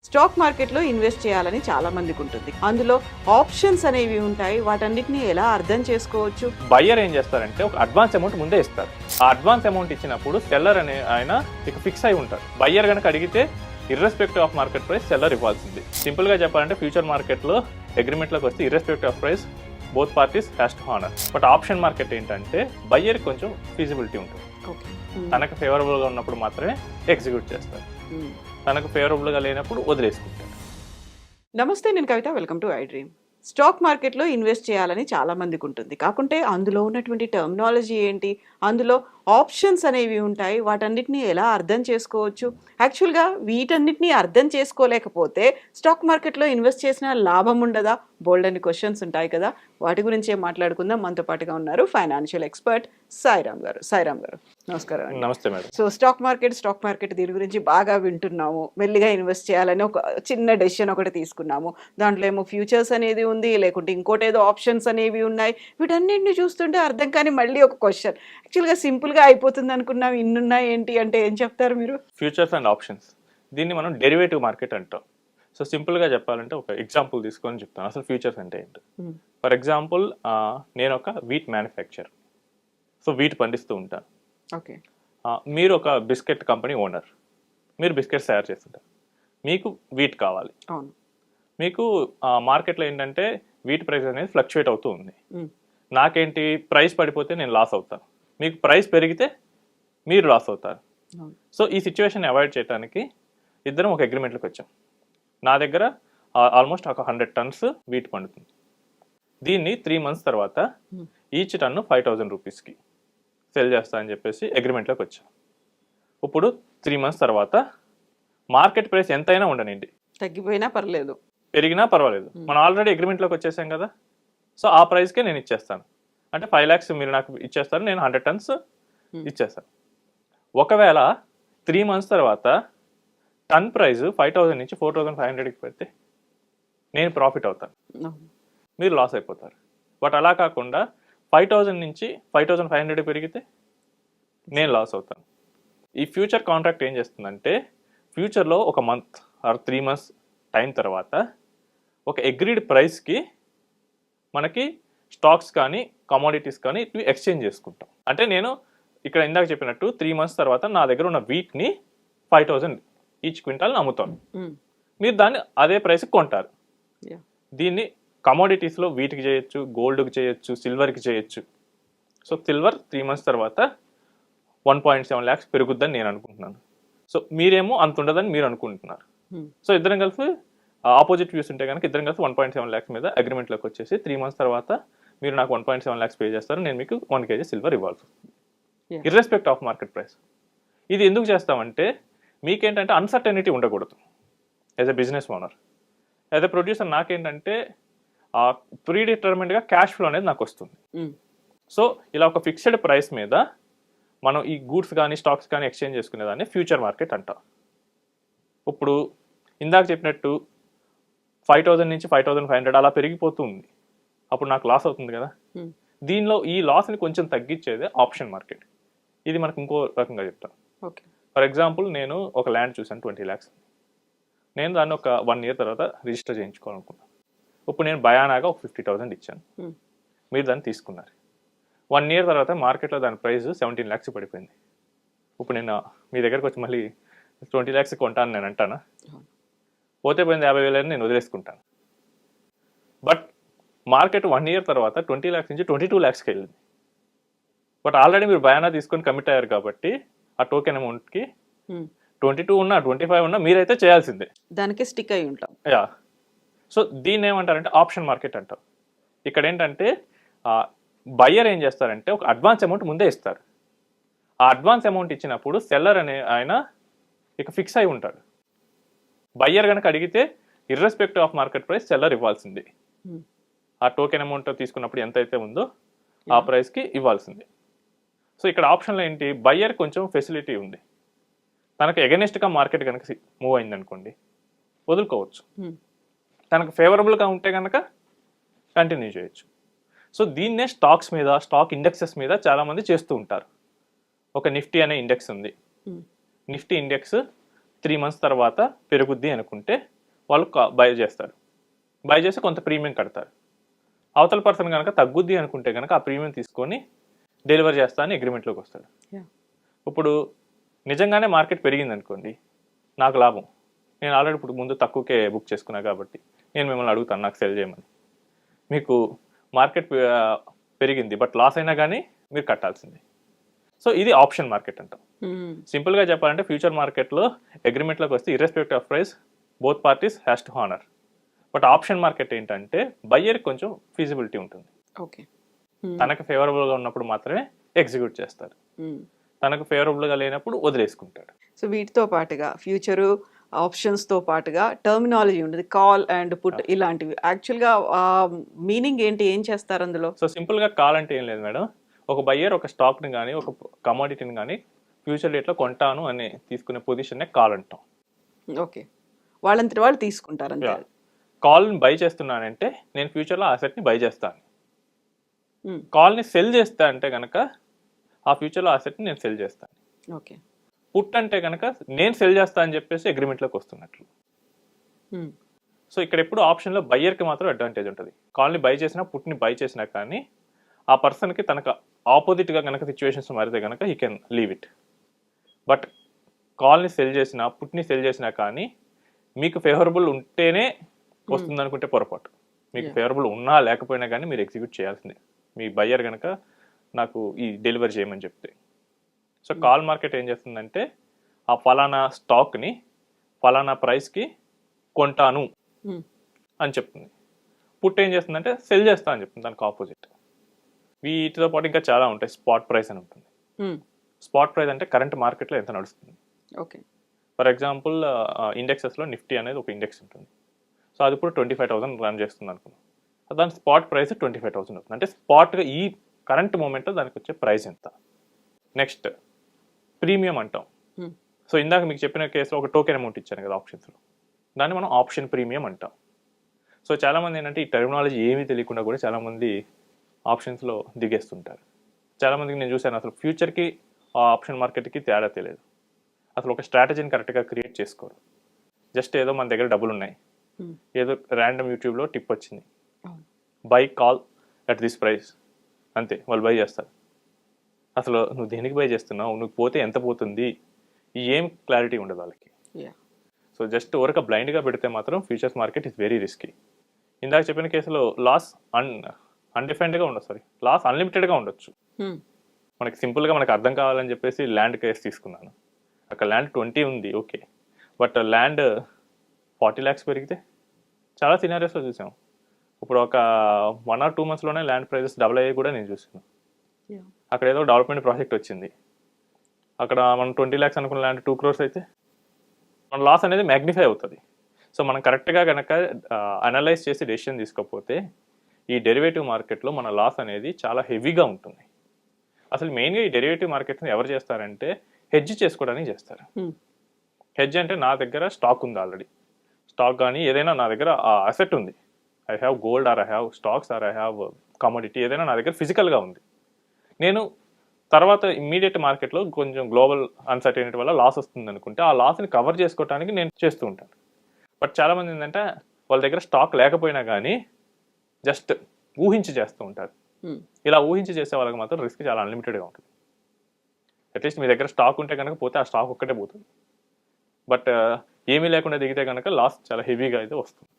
Stock మార్కెట్లో invest చేయాలని చాలా మందికి ఉంటుంది. అందులో ఆప్షన్స్ అనేవి ఉంటాయి. వాటన్నిటిని ఎలా అర్థం చేసుకోవచ్చు? బయ్యర్ ఏం చేస్తారంటే ఒక అడ్వాన్స్ అమౌంట్ ముందే ఇస్తారు. ఆ అడ్వాన్స్ అమౌంట్ ఇచ్చినప్పుడు సెల్లర్ అనే ఆయన ఇక ఫిక్స్ అయి ఉంటారు. బయ్యర్ కనుక అడిగితే irrespective of market price seller ఇవ్వాల్సింది. సింపుల్ గా చెప్పాలంటే ఫ్యూచర్ మార్కెట్లో అగ్రిమెంట్లోకి వస్తే irrespective of price both parties has to honour. But option market ఏంటంటే బయ్యర్ కొంచెం ఫీజిబిలిటీ ఉంటుంది. తనకు ఫేవరబుల్ గా ఉన్నప్పుడు మాత్రమే ఎగ్జిక్యూట్ చేస్తారు, తనకు ఫేవరబుల్ గా లేనప్పుడు వదిలేసుకుంటారు. నమస్తే, నేను Kavitha. Welcome to I dream. Stock మార్కెట్లో ఇన్వెస్ట్ చేయాలని చాలా మందికి ఉంటుంది. కాకుంటే అందులో ఉన్నటువంటి టర్మినాలజీ ఏంటి, అందులో ఆప్షన్స్ అనేవి ఉంటాయి. వాటన్నిటిని ఎలా అర్థం చేసుకోవచ్చు? యాక్చువల్గా వీటన్నిటిని అర్థం చేసుకోలేకపోతే స్టాక్ మార్కెట్లో ఇన్వెస్ట్ చేసిన లాభం ఉండదా? బోల్డ్ అని క్వశ్చన్స్ ఉంటాయి కదా. వాటి గురించే మాట్లాడుకుందాం. మనతో పాటుగా ఉన్నారు ఫైనాన్షియల్ ఎక్స్పర్ట్ సాయిరామ్ గారు. సాయిరామ్ గారు, నమస్కారం అండి. నమస్తే మేడం. సో స్టాక్ మార్కెట్ దీని గురించి బాగా వింటున్నాము. మెల్లిగా ఇన్వెస్ట్ చేయాలని ఒక చిన్న డెసిషన్ ఒకటి తీసుకున్నాము. దాంట్లో ఏమో ఫ్యూచర్స్ అనేది ఉంది, లేకుంటే ఇంకోటి ఏదో ఆప్షన్స్ అనేవి ఉన్నాయి. వీటన్నిటిని చూస్తుంటే అర్థం కానీ మళ్ళీ ఒక క్వశ్చన్. యాక్చువల్గా సింపుల్గా అయిపోతుంది అనుకున్నాం, ఇన్నున్నాయి ఏంటి అంటే ఏం చెప్తారు మీరు? ఫ్యూచర్స్ అండ్ ఆప్షన్స్, దీన్ని మనం డెరివేటివ్ మార్కెట్ అంటాం. సో సింపుల్గా చెప్పాలంటే ఒక ఎగ్జాంపుల్ తీసుకొని చెప్తాను అసలు ఫ్యూచర్స్ అంటే ఏంటి. ఫర్ ఎగ్జాంపుల్, నేను ఒక వీట్ మ్యానుఫ్యాక్చర్. సో వీట్ పండిస్తూ ఉంటాను. ఓకే. మీరు ఒక బిస్కెట్ కంపెనీ ఓనర్, మీరు బిస్కెట్స్ తయారు చేస్తుంటారు. మీకు వీట్ కావాలి. అవును. మీకు మార్కెట్లో ఏంటంటే వీట్ ప్రైస్ అనేది ఫ్లక్చువేట్ అవుతూ ఉంది. నాకేంటి, ప్రైస్ పడిపోతే నేను లాస్ అవుతాను, మీకు ప్రైస్ పెరిగితే మీరు లాస్ అవుతారు. సో ఈ సిచ్యువేషన్ అవాయిడ్ చేయడానికి ఇద్దరం ఒక అగ్రిమెంట్లోకి వచ్చాం. నా దగ్గర ఆల్మోస్ట్ ఒక 100 టన్స్ వీట్ పండుతుంది. దీన్ని 3 months తర్వాత ఈచ్ టన్ను 5,000 రూపీస్కి సెల్ చేస్తా అని చెప్పేసి అగ్రిమెంట్లోకి వచ్చాం. ఇప్పుడు 3 months తర్వాత మార్కెట్ ప్రైస్ ఎంతైనా ఉండనండి, తగ్గిపోయినా పర్లేదు, పెరిగినా పర్వాలేదు, మనం ఆల్రెడీ అగ్రిమెంట్లోకి వచ్చేసాం కదా. సో ఆ ప్రైస్కే నేను ఇచ్చేస్తాను. అంటే 5 lakhs మీరు నాకు ఇచ్చేస్తారు, నేను 100 tons ఇచ్చేస్తాను. ఒకవేళ 3 months తర్వాత టన్ ప్రైస్ 5,000 నుంచి 4,500కి పెడితే నేను ప్రాఫిట్ అవుతాను, మీరు లాస్ అయిపోతారు. బట్ అలా కాకుండా 5,000 నుంచి 5,500 పెరిగితే నేను లాస్ అవుతాను. ఈ ఫ్యూచర్ కాంట్రాక్ట్ ఏం చేస్తుందంటే ఫ్యూచర్లో ఒక మంత్ ఆర్ 3 months టైం తర్వాత ఒక అగ్రీడ్ ప్రైస్కి మనకి స్టాక్స్ కానీ కమోడిటీస్ కానీ ఇవి ఎక్స్చేంజ్ చేసుకుంటాం. అంటే నేను ఇక్కడ ఇందాక చెప్పినట్టు 3 months తర్వాత నా దగ్గర ఉన్న వీట్ని 5,000 ఈచ్ క్వింటాల్ని అమ్ముతాను, మీరు దాన్ని అదే ప్రైస్కి కొంటారు. దీన్ని కమోడిటీస్లో వీటికి చేయొచ్చు, గోల్డ్కి చేయొచ్చు, సిల్వర్కి చేయొచ్చు. సో సిల్వర్ 3 months తర్వాత 1.7 lakhs పెరుగుద్దని నేను అనుకుంటున్నాను. సో మీరేమో అంత ఉండదని మీరు అనుకుంటున్నారు. సో ఇద్దరం కలిసి ఆపోజిట్ వ్యూస్ ఉంటే కనుక ఇద్దరం కలిసి 1.7 lakhs మీద అగ్రిమెంట్లోకి వచ్చేసి 3 months తర్వాత మీరు నాకు 1.7 lakhs పే చేస్తారు, నేను మీకు 1 kg సిల్వర్ ఇవ్వాల్సి వస్తుంది, ఇర్రెస్పెక్ట్ ఆఫ్ మార్కెట్ ప్రైస్. ఇది ఎందుకు చేస్తామంటే మీకేంటంటే అన్సర్టనిటీ ఉండకూడదు. As a business owner, as a producer నాకేంటంటే ప్రీడిటర్మిన్డ్గా క్యాష్ ఫ్లో అనేది నాకు వస్తుంది. సో ఇలా ఒక ఫిక్స్డ్ ప్రైస్ మీద మనం ఈ గూడ్స్ కానీ స్టాక్స్ కానీ ఎక్స్చేంజ్ చేసుకునేదాన్ని ఫ్యూచర్ మార్కెట్ అంటాం. ఇప్పుడు ఇందాక చెప్పినట్టు 5,000 నుంచి 5,500 అలా పెరిగిపోతుంది, అప్పుడు నాకు లాస్ అవుతుంది కదా. దీనిలో ఈ లాస్ని కొంచెం తగ్గించేదే ఆప్షన్ మార్కెట్. ఇది మనకు ఇంకో రకంగా చెప్తాను. ఫర్ ఎగ్జాంపుల్, నేను ఒక ల్యాండ్ చూసాను 20 lakhs. నేను దాన్ని ఒక 1 year తర్వాత రిజిస్టర్ చేయించుకోవాలనుకున్నాను. ఇప్పుడు నేను భయానాగా ఒక 50,000 ఇచ్చాను, మీరు దాన్ని తీసుకున్నారు. 1 year తర్వాత మార్కెట్లో దాని ప్రైస్ 17 lakhs పడిపోయింది. ఇప్పుడు నేను మీ దగ్గరకు వచ్చి మళ్ళీ 20 lakhs కొంటాను నేను అంటానా? పోతే పోయింది 50,000 నేను వదిలేసుకుంటాను. బట్ మార్కెట్ 1 year తర్వాత 20 lakhs నుంచి 22 lakhsకి వెళ్ళింది. బట్ ఆల్రెడీ మీరు భయానా తీసుకొని కమిట్ అయ్యారు కాబట్టి ఆ టోకెన్ అమౌంట్కి 22 ఉన్నా 25 ఉన్నా మీరైతే చేయాల్సిందే, దానికి స్టిక్ అయి ఉంటాం. యా. సో దీన్ని ఏమంటారంటే ఆప్షన్ మార్కెట్ అంటాం. ఇక్కడ ఏంటంటే బయ్యర్ ఏం చేస్తారంటే ఒక అడ్వాన్స్ అమౌంట్ ముందే ఇస్తారు. ఆ అడ్వాన్స్ అమౌంట్ ఇచ్చినప్పుడు సెల్లర్ అనే ఆయన ఇక ఫిక్స్ అయి ఉంటాడు. బయ్యర్ కనుక అడిగితే irrespective of market price seller ఇవ్వాల్సింది. ఆ టోకెన్ అమౌంట్ తీసుకున్నప్పుడు ఎంత అయితే ఉందో ఆ ప్రైస్కి ఇవ్వాల్సింది. సో ఇక్కడ ఆప్షన్లో ఏంటి, బయ్యర్ కొంచెం ఫెసిలిటీ ఉంది. తనకు ఎగనెస్ట్గా మార్కెట్ కనుక మూవ్ అయింది అనుకోండి, వదులుకోవచ్చు. తనకు ఫేవరబుల్గా ఉంటే కనుక కంటిన్యూ చేయొచ్చు. సో దీన్నే స్టాక్స్ మీద, స్టాక్ ఇండెక్సెస్ మీద చాలామంది చేస్తూ ఉంటారు. ఒక నిఫ్టీ అనే ఇండెక్స్ ఉంది. నిఫ్టీ ఇండెక్స్ 3 months తర్వాత పెరుగుద్ది అనుకుంటే వాళ్ళు బై చేస్తారు. బై చేసి కొంత ప్రీమియం కడతారు. అవతల పర్సన్ కనుక తగ్గుద్ది అనుకుంటే కనుక ఆ ప్రీమియం తీసుకొని డెలివర్ చేస్తా అని అగ్రిమెంట్లోకి వస్తాడు. ఇప్పుడు నిజంగానే మార్కెట్ పెరిగింది అనుకోండి, నాకు లాభం. నేను ఆల్రెడీ ఇప్పుడు ముందు తక్కువకే బుక్ చేసుకున్నా కాబట్టి నేను మిమ్మల్ని అడుగుతాను నాకు సెల్ చేయమని. మీకు మార్కెట్ పెరిగింది బట్ లాస్ అయినా కానీ మీరు కట్టాల్సిందే. సో ఇది ఆప్షన్ మార్కెట్ అంటాం. సింపుల్గా చెప్పాలంటే ఫ్యూచర్ మార్కెట్లో అగ్రిమెంట్లోకి వస్తే irrespective of price both parties has to honour. But option market ఏంటంటే బయ్యర్ కొంచెం ఫీజిబిలిటీ ఉంటుంది. ఓకే, తనకు ఫేవరబుల్గా ఉన్నప్పుడు మాత్రమే ఎగ్జిక్యూట్ చేస్తారు, తనకు ఫేవరబుల్గా లేనప్పుడు వదిలేసుకుంటాడు. సో వీటితో పాటుగా ఫ్యూచరు ఆప్షన్స్తో పాటుగా టర్మినాలజీ ఉంటుంది, కాల్ అండ్ పుట్ ఇలాంటివి. యాక్చువల్గా మీనింగ్ ఏంటి, ఏం చేస్తారు అందులో? సో సింపుల్గా కాల్ అంటే ఏం లేదు మేడం, ఒక బయ్యర్ ఒక స్టాక్ని కానీ ఒక కమోడిటీని కానీ ఫ్యూచర్ డేట్లో కొంటాను అని తీసుకునే పొజిషన్నే కాల్ అంటాం. ఓకే, వాళ్ళంతటి వాళ్ళు తీసుకుంటారు అంతే. కాల్ని బై చేస్తున్నానంటే నేను ఫ్యూచర్లో ఆ అసెట్ని బై చేస్తాను. కాల్ని సెల్ చేస్తా అంటే కనుక ఆ ఫ్యూచర్లో ఆ అసెట్ని నేను సెల్ చేస్తాను. ఓకే, పుట్ అంటే కనుక నేను సెల్ చేస్తా అని చెప్పేసి అగ్రిమెంట్లోకి వస్తున్నట్లు. సో ఇక్కడ ఎప్పుడు ఆప్షన్లో బయ్యర్కి మాత్రం అడ్వాంటేజ్ ఉంటుంది. కాల్ని బై చేసినా పుట్ని బై చేసినా కానీ ఆ పర్సన్కి తనకు ఆపోజిట్గా కనుక సిచ్యువేషన్స్ మారితే కనుక he can leave it. But కాల్ని సెల్ చేసినా పుట్ని సెల్ చేసినా కానీ మీకు ఫేవరబుల్ ఉంటేనే వస్తుంది అనుకుంటే పొరపాటు. మీకు ఫేవరబుల్ ఉన్నా లేకపోయినా కానీ మీరు ఎగ్జిక్యూట్ చేయాల్సిందే, మీ బయ్యర్ కనుక నాకు ఈ డెలివరీ చేయమని చెప్తే. సో కాల్ మార్కెట్ ఏం చేస్తుందంటే ఆ ఫలానా స్టాక్ని ఫలానా ప్రైస్కి కొంటాను అని చెప్తుంది. పుట్ ఏం చేస్తుందంటే సెల్ చేస్తా అని చెప్తుంది, దానికి ఆపోజిట్. వీటితో పాటు ఇంకా చాలా ఉంటాయి. స్పాట్ ప్రైస్ అని ఉంటుంది. స్పాట్ ప్రైస్ అంటే కరెంట్ మార్కెట్లో ఎంత నడుస్తుంది. ఓకే, ఫర్ ఎగ్జాంపుల్ ఇండెక్సెస్లో నిఫ్టీ అనేది ఒక ఇండెక్స్ ఉంటుంది. సో అది ఇప్పుడు 25,000 రన్ చేస్తుంది అనుకున్నాం. దాని స్పాట్ ప్రైస్ 25,000 అవుతుంది. అంటే స్పాట్గా ఈ కరెంట్ మూమెంట్లో దానికి వచ్చే ప్రైస్ ఎంత. నెక్స్ట్ ప్రీమియం అంటాం. సో ఇందాక మీకు చెప్పిన కేసులో ఒక టోకెన్ అమౌంట్ ఇచ్చాను కదా ఆప్షన్స్లో, దాన్ని మనం ఆప్షన్ ప్రీమియం అంటాం. సో చాలామంది ఏంటంటే ఈ టెర్మినాలజీ ఏమీ తెలియకుండా కూడా చాలామంది ఆప్షన్స్లో దిగేస్తుంటారు. చాలామందికి నేను చూశాను అసలు ఫ్యూచర్కి ఆ ఆప్షన్ మార్కెట్కి తేడా తెలియదు. అసలు ఒక స్ట్రాటజీని కరెక్ట్గా క్రియేట్ చేసుకోరు. జస్ట్ ఏదో మన దగ్గర డబ్బులు ఉన్నాయి, ఏదో ర్యాండమ్ యూట్యూబ్లో టిప్ వచ్చింది, by call at this price, అంతే వాళ్ళు బై చేస్తారు. అసలు నువ్వు దేనికి బై చేస్తున్నావు, నువ్వు పోతే ఎంత పోతుంది, ఏం క్లారిటీ ఉండదు వాళ్ళకి. సో జస్ట్ ఊరక బ్లైండ్గా పెడితే మాత్రం futures market is very risky. ఇందాక చెప్పిన కేసులో లాస్ అన్డిఫైన్డ్గా ఉండదు, లాస్ అన్లిమిటెడ్గా ఉండొచ్చు. మనకి సింపుల్గా మనకు అర్థం కావాలని చెప్పేసి ల్యాండ్ కేసు తీసుకున్నాను. అక్కడ ల్యాండ్ 20 ఉంది, ఓకే, బట్ ల్యాండ్ 40 lakhs పెరిగితే చాలా సినారియోస్లో చూసాం. ఇప్పుడు ఒక 1 or 2 monthsలోనే ల్యాండ్ ప్రైజెస్ డబుల్ అయ్యి కూడా నేను చూసాను. అక్కడ ఏదో డెవలప్మెంట్ ప్రాజెక్ట్ వచ్చింది, అక్కడ మనం 20 lakhs అనుకున్న ల్యాండ్ 2 crores అయితే మన లాస్ అనేది మ్యాగ్నిఫై అవుతుంది. సో మనం కరెక్ట్గా కనుక అనలైజ్ చేసి డెసిషన్ తీసుకోకపోతే ఈ డెరివేటివ్ మార్కెట్లో మన లాస్ అనేది చాలా హెవీగా ఉంటుంది. అసలు మెయిన్గా ఈ డెరివేటివ్ మార్కెట్ని ఎవరు చేస్తారంటే హెడ్జ్ చేసుకోవడానికి చేస్తారు. హెడ్జ్ అంటే నా దగ్గర స్టాక్ ఉంది, ఆల్రెడీ స్టాక్ కానీ ఏదైనా నా దగ్గర అసెట్ ఉంది, I have gold or I have stocks or I have commodity, ఏదైనా నా దగ్గర ఫిజికల్గా ఉంది. నేను తర్వాత ఇమ్మీడియట్ మార్కెట్లో కొంచెం గ్లోబల్ అన్సర్టెనిటీ వల్ల లాస్ వస్తుంది అనుకుంటే ఆ లాస్ని కవర్ చేసుకోవడానికి నేను చేస్తూ ఉంటాను. బట్ చాలామంది ఏంటంటే వాళ్ళ దగ్గర స్టాక్ లేకపోయినా కానీ జస్ట్ ఊహించి చేస్తూ ఉంటారు. ఇలా ఊహించి చేసే వాళ్ళకి మాత్రం రిస్క్ చాలా అన్లిమిటెడ్గా ఉంటుంది. అట్లీస్ట్ మీ దగ్గర స్టాక్ ఉంటే కనుక పోతే ఆ స్టాక్ ఒక్కటే పోతుంది. బట్ ఏమీ లేకుండా దిగితే కనుక లాస్ చాలా హెవీగా అయితే వస్తుంది.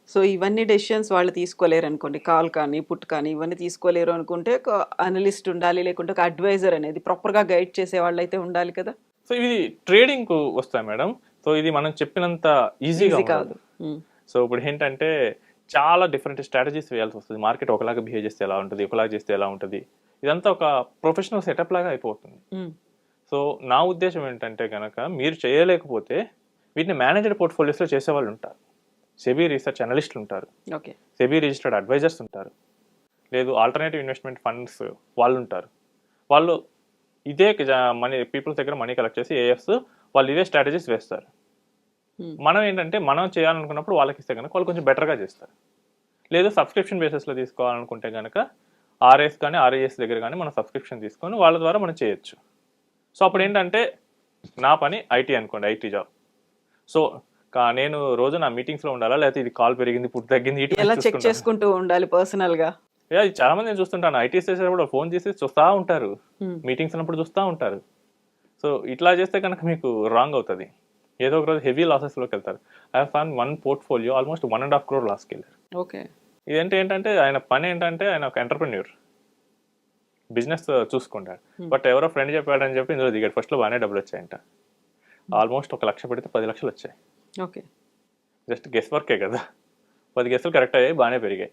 సో ఇవన్నీ డెసిషన్స్ వాళ్ళు తీసుకోలేరు అనుకోండి, కాల్ కానీ పుట్ కానీ ఇవన్నీ తీసుకోలేరు అనుకుంటే ఒక అనలిస్ట్ ఉండాలి, లేకుంటే ఒక అడ్వైజర్ అనేది ప్రాపర్గా గైడ్ చేసే వాళ్ళు అయితే ఉండాలి కదా. సో ఇది ట్రేడింగ్కు వస్తాయి మేడం. సో ఇది మనం చెప్పినంత ఈజీగా కాదు. సో ఇప్పుడు ఏంటంటే చాలా డిఫరెంట్ స్ట్రాటజీస్ వేయాల్సి వస్తుంది. మార్కెట్ ఒకలాగా బిహేవ్ చేస్తే ఎలా ఉంటుంది, ఒకలాగా చేస్తే ఎలా ఉంటుంది, ఇదంతా ఒక ప్రొఫెషనల్ సెటప్ లాగా అయిపోతుంది. సో నా ఉద్దేశం ఏంటంటే కనుక మీరు చేయలేకపోతే వీటిని మేనేజ్డ్ పోర్ట్ఫోలియోస్లో చేసేవాళ్ళు ఉంటారు, సెబీ రీసెర్చ్ అనలిస్టులు ఉంటారు, సెబీ రిజిస్టర్డ్ అడ్వైజర్స్ ఉంటారు, లేదు ఆల్టర్నేటివ్ ఇన్వెస్ట్మెంట్ ఫండ్స్ వాళ్ళు ఉంటారు. వాళ్ళు ఇదే మనీ పీపుల్స్ దగ్గర మనీ కలెక్ట్ చేసి ఏఎఫ్స్ వాళ్ళు ఇదే స్ట్రాటజీస్ వేస్తారు. మనం ఏంటంటే మనం చేయాలనుకున్నప్పుడు వాళ్ళకి ఇస్తే కనుక వాళ్ళు కొంచెం బెటర్గా చేస్తారు. లేదు సబ్స్క్రిప్షన్ బేసిస్లో తీసుకోవాలనుకుంటే కనుక ఆర్ఎస్ కానీ ఆర్ఏఎస్ దగ్గర కానీ మనం సబ్స్క్రిప్షన్ తీసుకొని వాళ్ళ ద్వారా మనం చేయొచ్చు. సో అప్పుడు ఏంటంటే నా పని ఐటీ అనుకోండి, ఐటీ జాబ్. సో నేను రోజు నా మీటింగ్స్లో ఉండాలా, లేకపోతే ఇది కాల్ పెరిగింది ఇప్పుడు తగ్గింది ఇటు ఎలా చెక్ చేసుకుంటూ ఉండాలి పర్సనల్గా? చాలా మంది నేను చూస్తుంటాను, ఐటీ చేసేటప్పుడు ఫోన్ చేసి చూస్తూ ఉంటారు, మీటింగ్స్ ఉన్నప్పుడు చూస్తూ ఉంటారు. సో ఇట్లా చేస్తే కనుక మీకు రాంగ్ అవుతుంది, ఏదో ఒక రోజు హెవీ లాసెస్లోకి వెళ్తారు. I fan one portfolio almost 1.5 crore లాస్కి వెళ్ళారు. ఓకే. ఏంటంటే ఆయన పని ఏంటంటే ఆయన ఒక ఎంటర్ప్రెన్యూర్, బిజినెస్ చూసుకుంటాడు. బట్ ఎవరో ఫ్రెండ్ చెప్పాడని చెప్పి ఇందులో దిగాడు. ఫస్ట్లో బాగానే డబ్బులు వచ్చాయంట, ఆల్మోస్ట్ 1 లక్ష పెడితే 10 లక్షలు వచ్చాయి. ఓకే. జస్ట్ గెస్ వర్కే కదా, 10 గెస్సులు కరెక్ట్ అయ్యాయి, బాగానే పెరిగాయి.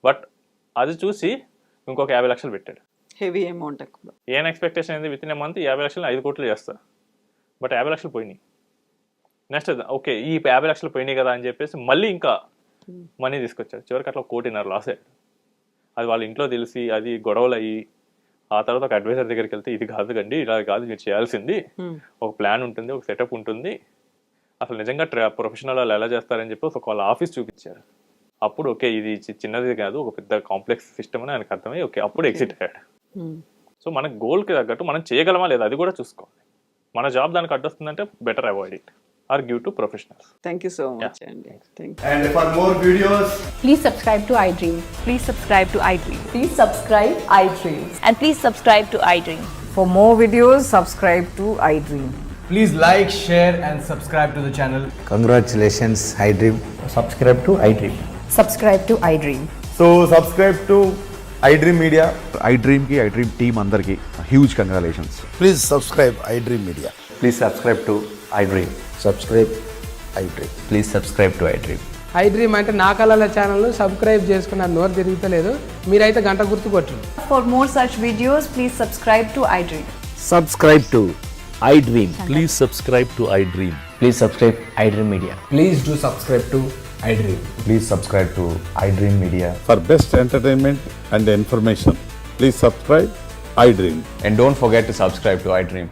బట్ అది చూసి ఇంకొక 50 లక్షలు పెట్టాడు. హెవీ అమౌంట్ కూడా. ఏం ఎక్స్పెక్టేషన్ అయింది, విత్ ఇన్ ఎ మంత్ 50 లక్షలు 5 కోట్లు చేస్తా. బట్ 50 లక్షలు పోయినాయి. నెక్స్ట్ ఓకే ఈ 50 లక్షలు పోయినాయి కదా అని చెప్పేసి మళ్ళీ ఇంకా మనీ తీసుకొచ్చాడు. చివరికి అట్లా 1.5 కోటి లాస్ అయ్యాడు. అది వాళ్ళ ఇంట్లో తెలిసి అది గొడవలు అయ్యి ఆ తర్వాత ఒక అడ్వైజర్ దగ్గరికి వెళ్తే ఇది కాదు కండి, ఇలా కాదు మీరు చేయాల్సింది, ఒక ప్లాన్ ఉంటుంది, ఒక సెటప్ ఉంటుంది, అసలు నిజంగా ప్రొఫెషనల్ వాళ్ళు ఎలా చేస్తారని చెప్పి ఒక వాళ్ళ ఆఫీస్ చూపించారు. అప్పుడు ఓకే ఇది చిన్నది కాదు, ఒక పెద్ద కాంప్లెక్స్ సిస్టమ్ అని ఆయనకు అర్థమై ఓకే అప్పుడు ఎగ్జిట్ అయ్యాడు. సో మన గోల్కి తగ్గట్టు మనం చేయగలమా లేదా అది కూడా చూసుకోవాలి. మన జాబ్ దానికి అడ్డొస్తుందంటే better avoid it or give to professionals. Thank you so much అండి. Thank you. And for more videos, Please subscribe to iDream. Please subscribe to iDream. Please subscribe iDream. And please subscribe to iDream. For more videos, subscribe to iDream. please like, share, and subscribe to the channel. Congratulations, iDream. subscribe to iDream. Subscribe to iDream. So subscribe to iDream Media. iDream team అందరికి huge congratulations. Please subscribe iDream Media. Please subscribe to iDream. Subscribe iDream. Please subscribe to iDream. iDream అంటే నా కళల ఛానల్ను subscribe చేసుకున్న నోరు తిరుగుతలేదు, మీరైతే గంట గుర్తు కొట్టండి. For more such videos, please subscribe to iDream. Subscribe to iDream. Please subscribe to iDream. Please subscribe iDream Media. Please do subscribe to iDream. Please subscribe to iDream Media. For best entertainment and information, please subscribe iDream. And don't forget to subscribe to iDream.